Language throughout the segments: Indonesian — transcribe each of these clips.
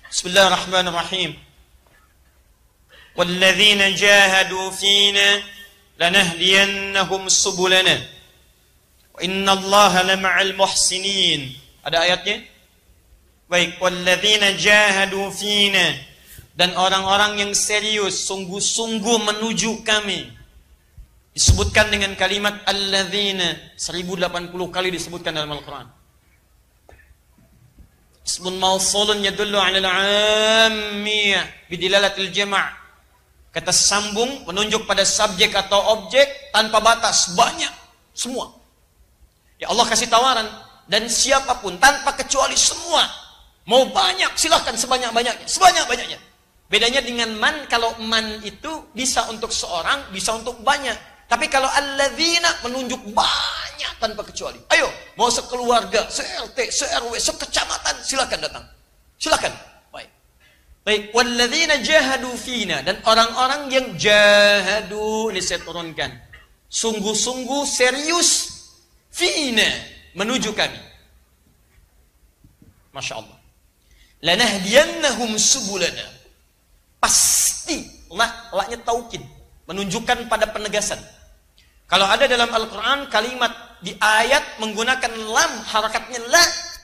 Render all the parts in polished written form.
Bismillahirrahmanirrahim. Walladzina jahadu fina lanahdiyannahum subulana wa innallaha lama'al muhsinin. Ada ayatnya? Baik, walladzina jahadu fina, dan orang-orang yang serius sungguh-sungguh menuju kami. Disebutkan dengan kalimat alladzina 1080 kali disebutkan dalam Al-Qur'an. Ismun mausulun yadullu 'ala al-'ammiyah bidilalatil jama'. Kata sambung menunjuk pada subjek atau objek tanpa batas, banyak, semua. Ya Allah kasih tawaran, dan siapapun tanpa kecuali semua. Mau banyak silahkan sebanyak-banyaknya, sebanyak-banyaknya. Bedanya dengan man, kalau man itu bisa untuk seorang, bisa untuk banyak. Tapi kalau alladzina menunjuk banyak tanpa kecuali. Ayo, mau sekeluarga, se-RT, se-RW, sekecamatan, silakan datang. Silakan. Baik. Baik, walladzina jahadu fina, dan orang-orang yang jahadu, ini saya turunkan. Sungguh-sungguh serius fina, menuju kami. Masya Allah. Lanahdiyannahum subulana. Pasti, laknya taukid, menunjukkan pada penegasan. Kalau ada dalam Al-Quran kalimat di ayat menggunakan lam, harakatnya la,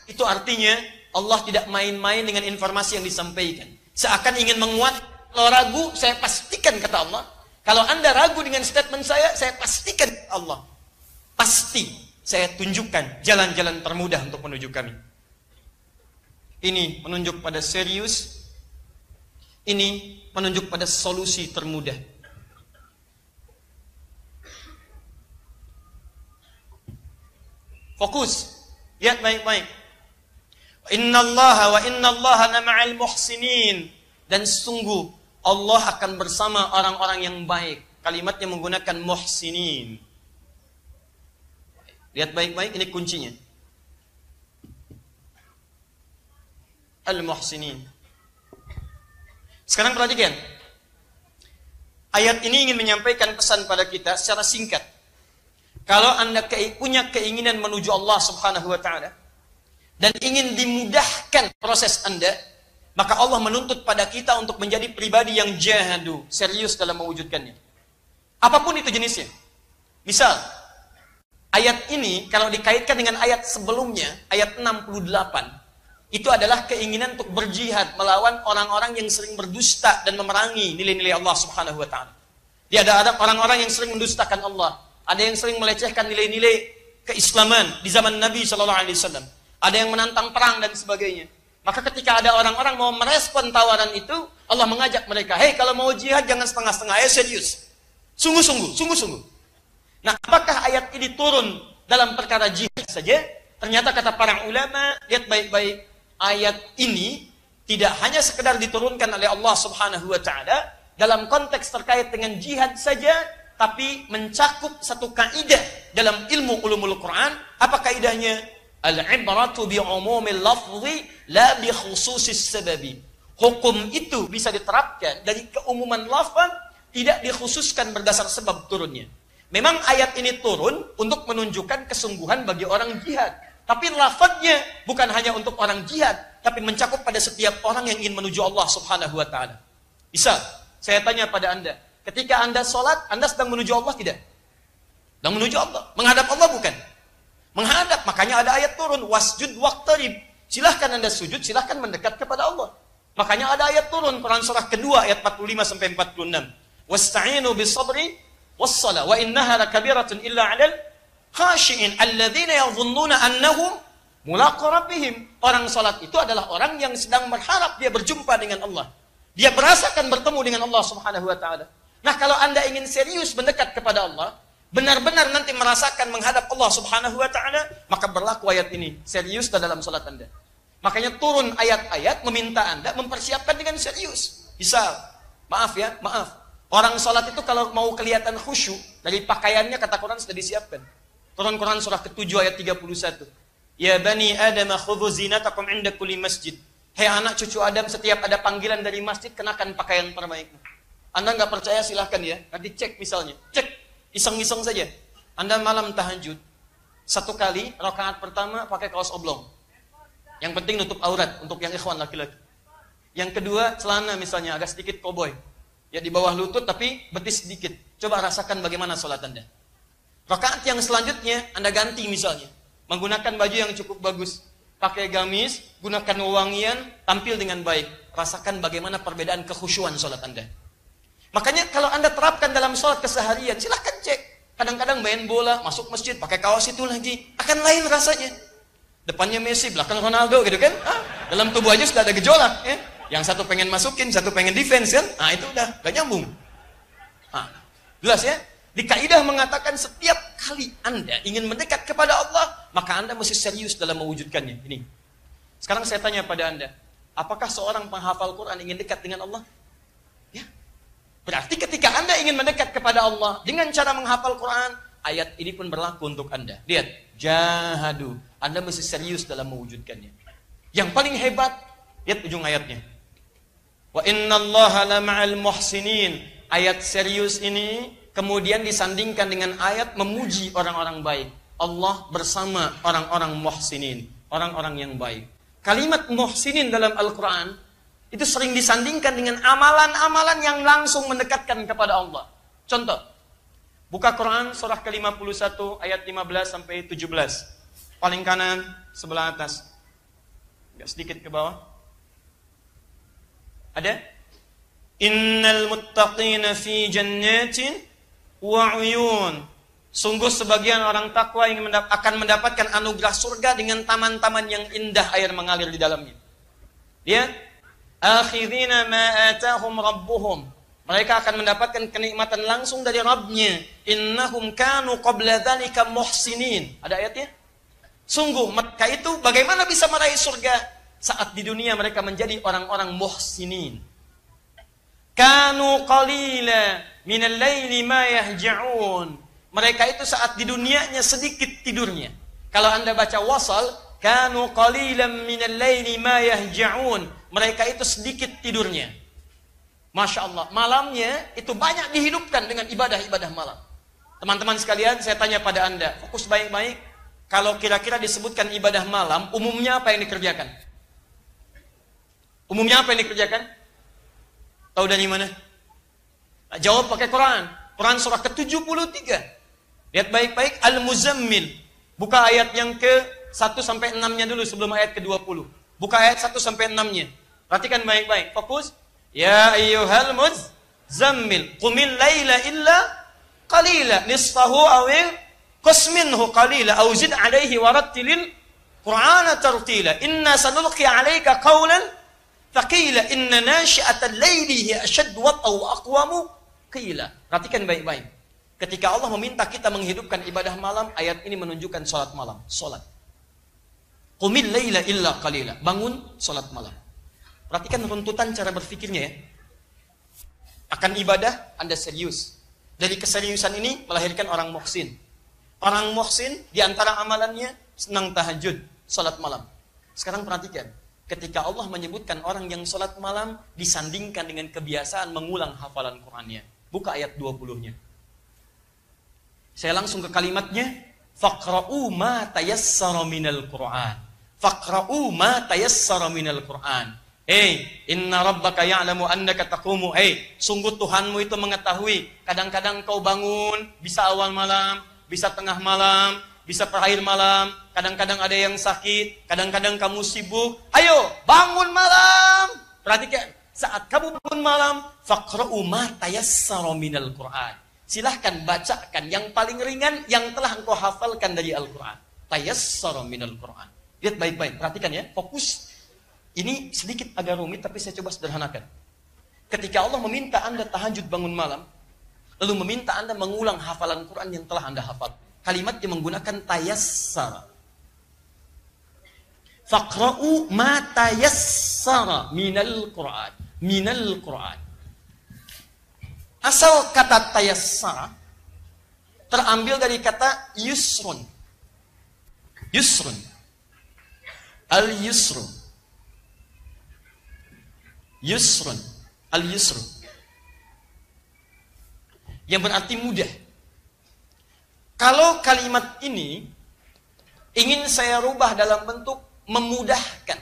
itu artinya Allah tidak main-main dengan informasi yang disampaikan. Seakan ingin menguat, kalau ragu, saya pastikan kata Allah. Kalau Anda ragu dengan statement saya pastikan kata Allah. Pasti saya tunjukkan jalan-jalan termudah untuk menuju kami. Ini menunjuk pada serius. Ini menunjuk pada solusi termudah. Fokus. Lihat baik-baik. Innallaha wa innallaha ma'al muhsinin. Dan sungguh Allah akan bersama orang-orang yang baik. Kalimatnya menggunakan muhsinin. Lihat baik-baik, ini kuncinya. Al-muhsinin. Sekarang perhatikan. Ayat ini ingin menyampaikan pesan pada kita secara singkat. Kalau Anda punya keinginan menuju Allah Subhanahu wa Ta'ala dan ingin dimudahkan proses Anda, maka Allah menuntut pada kita untuk menjadi pribadi yang jahadu, serius dalam mewujudkannya. Apapun itu jenisnya. Misal, ayat ini kalau dikaitkan dengan ayat sebelumnya, ayat 68, itu adalah keinginan untuk berjihad melawan orang-orang yang sering berdusta dan memerangi nilai-nilai Allah Subhanahu wa Ta'ala. Dia ada orang-orang yang sering mendustakan Allah. Ada yang sering melecehkan nilai-nilai keislaman di zaman Nabi SAW. Ada yang menantang perang dan sebagainya. Maka ketika ada orang-orang mau merespon tawaran itu, Allah mengajak mereka, hei kalau mau jihad jangan setengah-setengah, ayo serius. Sungguh-sungguh, sungguh-sungguh. Nah, apakah ayat ini turun dalam perkara jihad saja? Ternyata kata para ulama, lihat baik-baik, ayat ini tidak hanya sekedar diturunkan oleh Allah Subhanahu wa Ta'ala dalam konteks terkait dengan jihad saja, tapi mencakup satu kaidah dalam ilmu ulumul Quran. Apa kaidahnya? Al-ibratu bi'umumil lafzi la bi khususis sababi. Hukum itu bisa diterapkan dari keumuman lafaz, tidak dikhususkan berdasar sebab turunnya. Memang ayat ini turun untuk menunjukkan kesungguhan bagi orang jihad, tapi lafaznya bukan hanya untuk orang jihad, tapi mencakup pada setiap orang yang ingin menuju Allah Subhanahu wa Ta'ala. Bisa saya tanya pada Anda, ketika Anda sholat, Anda sedang menuju Allah tidak? Sedang menuju Allah. Menghadap Allah bukan? Menghadap. Makanya ada ayat turun. Wasjud waqtarib. Silahkan Anda sujud, silahkan mendekat kepada Allah. Makanya ada ayat turun. Quran surah kedua ayat 45-46. Wasta'inu bisabri wassala. Wa innaha lakabiratun illa 'alal khashi'in. Alladzina yadhunnuna annahum mulaqu rabbihim. Orang sholat itu adalah orang yang sedang berharap dia berjumpa dengan Allah. Dia merasakan bertemu dengan Allah Subhanahu wa Ta'ala. Nah, kalau Anda ingin serius mendekat kepada Allah, benar-benar nanti merasakan menghadap Allah Subhanahu wa Ta'ala, maka berlaku ayat ini, serius dalam salat Anda. Makanya turun ayat-ayat meminta Anda mempersiapkan dengan serius. Misal, maaf. Orang salat itu kalau mau kelihatan khusyuk, dari pakaiannya kata Quran sudah disiapkan. Turun Quran surah ke-7 ayat 31. Ya bani Adam khudhu zinatakum 'inda kulli masjid. Hei anak cucu Adam, setiap ada panggilan dari masjid, kenakan pakaian terbaikmu. Anda nggak percaya silahkan ya, nanti cek misalnya. Cek, iseng-iseng saja. Anda malam tahajud, satu kali, rakaat pertama pakai kaos oblong. Yang penting nutup aurat, untuk yang ikhwan laki-laki. Yang kedua, celana misalnya agak sedikit koboi. Ya di bawah lutut tapi betis sedikit. Coba rasakan bagaimana sholat Anda. Rakaat yang selanjutnya Anda ganti misalnya. Menggunakan baju yang cukup bagus. Pakai gamis, gunakan wewangian, tampil dengan baik. Rasakan bagaimana perbedaan kekhusyuan sholat Anda. Makanya kalau Anda terapkan dalam sholat keseharian, silahkan cek. Kadang-kadang main bola, masuk masjid, pakai kaos itu lagi. Akan lain rasanya. Depannya Messi, belakang Ronaldo gitu kan. Dalam tubuh aja sudah ada gejolak. Ya. Yang satu pengen masukin, satu pengen defense kan. Nah itu udah gak nyambung. Jelas ya. Di kaidah mengatakan setiap kali Anda ingin mendekat kepada Allah, maka Anda mesti serius dalam mewujudkannya. Ini. Sekarang saya tanya pada Anda, apakah seorang penghafal Quran ingin dekat dengan Allah? Ya. Berarti ketika Anda ingin mendekat kepada Allah dengan cara menghafal Quran, ayat ini pun berlaku untuk Anda. Lihat, jahadu. Anda mesti serius dalam mewujudkannya. Yang paling hebat, lihat ujung ayatnya. Wa innallaha lama'al muhsinin. Ayat serius ini kemudian disandingkan dengan ayat memuji orang-orang baik. Allah bersama orang-orang muhsinin, orang-orang yang baik. Kalimat muhsinin dalam Al-Quran itu sering disandingkan dengan amalan-amalan yang langsung mendekatkan kepada Allah. Contoh, buka Quran surah ke-51 ayat 15 sampai 17. Paling kanan sebelah atas. Agak sedikit ke bawah. Ada? Innal muttaqina fi jannatin wa uyun. Sungguh sebagian orang takwa yang akan mendapatkan anugerah surga dengan taman-taman yang indah air mengalir di dalamnya. Lihat, akhirina ma atahum rabbuhum. Mereka akan mendapatkan kenikmatan langsung dari Rabbnya. Innahum kanu qabla dzalika muhsinin. Ada ayatnya? Sungguh mereka itu bagaimana bisa meraih surga? Saat di dunia mereka menjadi orang-orang muhsinin. Kanu qalila minal laili ma yahja'un. Mereka itu saat di dunianya sedikit tidurnya. Kalau Anda baca wasal, kanu qalilan minal laili ma yahja'un. Mereka itu sedikit tidurnya. Masya Allah, malamnya itu banyak dihidupkan dengan ibadah-ibadah malam. Teman-teman sekalian, saya tanya pada Anda, fokus baik-baik. Kalau kira-kira disebutkan ibadah malam, umumnya apa yang dikerjakan? Umumnya apa yang dikerjakan? Tahu dari mana? Jawab pakai Quran. Quran surah ke-73. Lihat baik-baik, Al-Muzammil. Buka ayat yang ke-1 sampai 6-nya dulu sebelum ayat ke-20. Buka ayat 1 sampai 6-nya. Perhatikan baik-baik. Fokus. Ya ayyuhal muzammil, qumil laila illa qalila, nisfahu awil qasminhu qalila, aw zid alaihi warattilil Qur'ana tartila. Inna sanulqi alaika qawlan thaqila, inna nashi'atal laili hiya ashaddu wat'an wa aqwamu qila. Perhatikan baik-baik. Ketika Allah meminta kita menghidupkan ibadah malam, ayat ini menunjukkan salat malam, salat. Qumil laila illa qalila, bangun salat malam. Perhatikan runtutan cara berpikirnya ya. Akan ibadah, Anda serius. Dari keseriusan ini melahirkan orang muhsin. Orang muhsin diantara amalannya senang tahajud, salat malam. Sekarang perhatikan. Ketika Allah menyebutkan orang yang salat malam disandingkan dengan kebiasaan mengulang hafalan Qur'annya. Buka ayat 20-nya. Saya langsung ke kalimatnya. Faqra'u ma tayassara minal Qur'an. Faqra'u ma tayassara minal Qur'an. Inna rabbaka ya'lamu annaka taqumu. Sungguh Tuhanmu itu mengetahui. Kadang-kadang kau bangun, bisa awal malam, bisa tengah malam, bisa terakhir malam. Kadang-kadang ada yang sakit, kadang-kadang kamu sibuk. Ayo, bangun malam. Perhatikan, saat kamu bangun malam, faqra'u ma tayassara minal Qur'an. Silahkan bacakan yang paling ringan yang telah engkau hafalkan dari Al-Quran. Tayassara minal Qur'an. Lihat baik-baik, perhatikan ya, fokus. Ini sedikit agak rumit, tapi saya coba sederhanakan. Ketika Allah meminta Anda tahajud bangun malam, lalu meminta Anda mengulang hafalan Quran yang telah Anda hafal. Kalimatnya menggunakan tayassara. Faqra'u ma tayassara minal Quran. Minal Quran. Asal kata tayassara terambil dari kata yusrun. Yusrun. Al-yusru. Yusrun, al-yusru, yang berarti mudah. Kalau kalimat ini ingin saya rubah dalam bentuk memudahkan,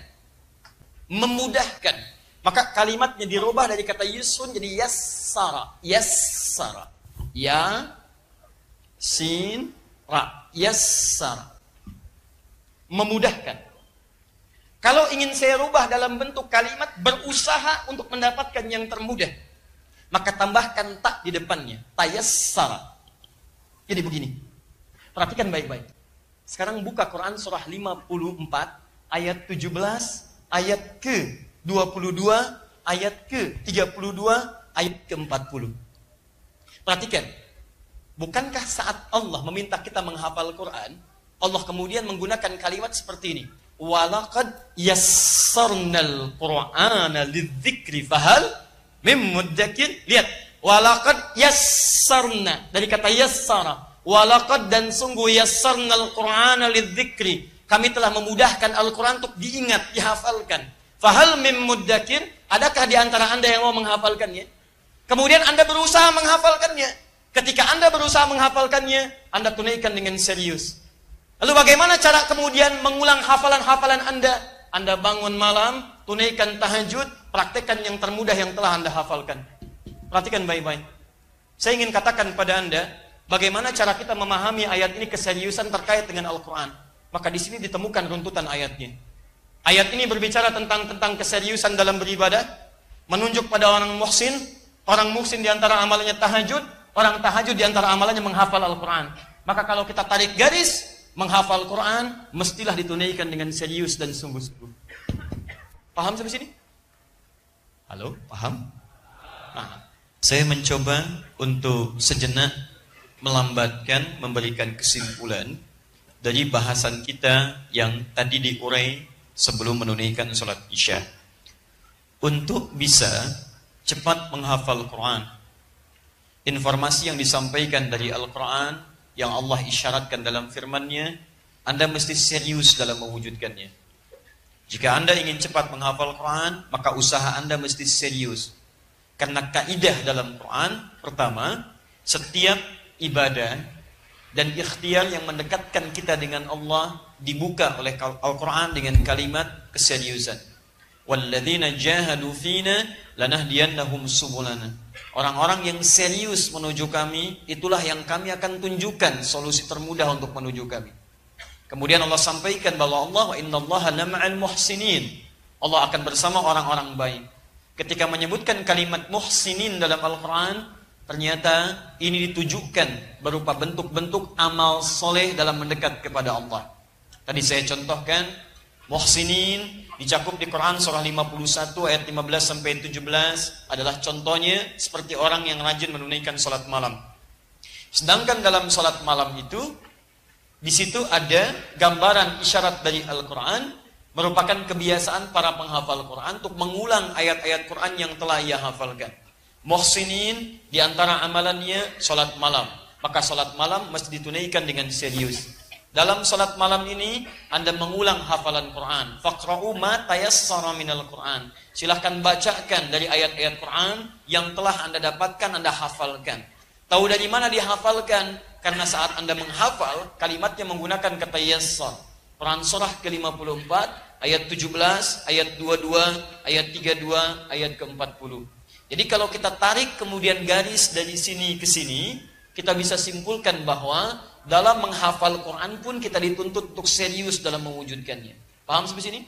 memudahkan, Maka kalimatnya dirubah dari kata yusrun jadi yassara. Yassara. Ya, sin, ra. Yassara. Memudahkan. Kalau ingin saya rubah dalam bentuk kalimat, berusaha untuk mendapatkan yang termudah, maka tambahkan tak di depannya. Tayassara. Jadi begini. Perhatikan baik-baik. Sekarang buka Quran surah 54, ayat 17, ayat ke-22, ayat ke-32, ayat ke-40. Perhatikan. Bukankah saat Allah meminta kita menghafal Quran, Allah kemudian menggunakan kalimat seperti ini. Walaqad yassarnal Qur'ana lidzikri fahal mim muddakir. Lihat, walaqad yassarna dari kata yassara. Walaqad dan sungguh yassarnal Qur'ana lidzikri. Kami telah memudahkan Al-Qur'an untuk diingat, dihafalkan. Fahal mim muddakir, adakah di antara Anda yang mau menghafalkannya? Kemudian Anda berusaha menghafalkannya. Ketika Anda berusaha menghafalkannya, Anda tunaikan dengan serius. Lalu bagaimana cara kemudian mengulang hafalan-hafalan Anda? Anda bangun malam, tunaikan tahajud, praktekkan yang termudah yang telah Anda hafalkan. Perhatikan baik-baik. Saya ingin katakan pada Anda, bagaimana cara kita memahami ayat ini keseriusan terkait dengan Al-Quran. Maka di sini ditemukan runtutan ayatnya. Ayat ini berbicara tentang keseriusan dalam beribadah, menunjuk pada orang muhsin di antara amalannya tahajud, orang tahajud di antara amalannya menghafal Al-Quran. Maka kalau kita tarik garis, menghafal Quran mestilah ditunaikan dengan serius dan sungguh-sungguh. Paham sampai sini? Halo, paham? Nah, saya mencoba untuk sejenak melambatkan, memberikan kesimpulan dari bahasan kita yang tadi diurai sebelum menunaikan sholat Isya. Untuk bisa cepat menghafal Quran, informasi yang disampaikan dari Al-Quran yang Allah isyaratkan dalam firman-Nya, Anda mesti serius dalam mewujudkannya. Jika Anda ingin cepat menghafal Quran, maka usaha Anda mesti serius. Karena kaidah dalam Quran, pertama, setiap ibadah dan ikhtiar yang mendekatkan kita dengan Allah dibuka oleh Al-Quran dengan kalimat keseriusan. Walladzina jahadu fina lanahdiyannahum subulana. Orang-orang yang serius menuju kami, itulah yang kami akan tunjukkan solusi termudah untuk menuju kami. Kemudian Allah sampaikan bahwa Allah wa innallaha lama'al muhsinin. Allah akan bersama orang-orang baik. Ketika menyebutkan kalimat muhsinin dalam Al-Quran, ternyata ini ditujukan berupa bentuk-bentuk amal soleh dalam mendekat kepada Allah. Tadi saya contohkan, muhsinin dicakup di Quran surah 51 ayat 15 sampai 17 adalah contohnya seperti orang yang rajin menunaikan salat malam. Sedangkan dalam salat malam itu di situ ada gambaran isyarat dari Al-Quran, merupakan kebiasaan para penghafal Quran untuk mengulang ayat-ayat Quran yang telah ia hafalkan. Muhsinin di antara amalannya salat malam. Maka salat malam mesti ditunaikan dengan serius. Dalam salat malam ini Anda mengulang hafalan Quran. Faqra'u ma tayassara minal Quran. Silahkan bacakan dari ayat-ayat Quran yang telah Anda dapatkan, Anda hafalkan. Tahu dari mana dihafalkan? Karena saat Anda menghafal, kalimatnya menggunakan kata yassar. Quran surah ke-54, ayat 17, ayat 22, ayat 32, ayat ke-40. Jadi kalau kita tarik kemudian garis dari sini ke sini, kita bisa simpulkan bahwa dalam menghafal Quran pun kita dituntut untuk serius dalam mewujudkannya. Paham sampai sini?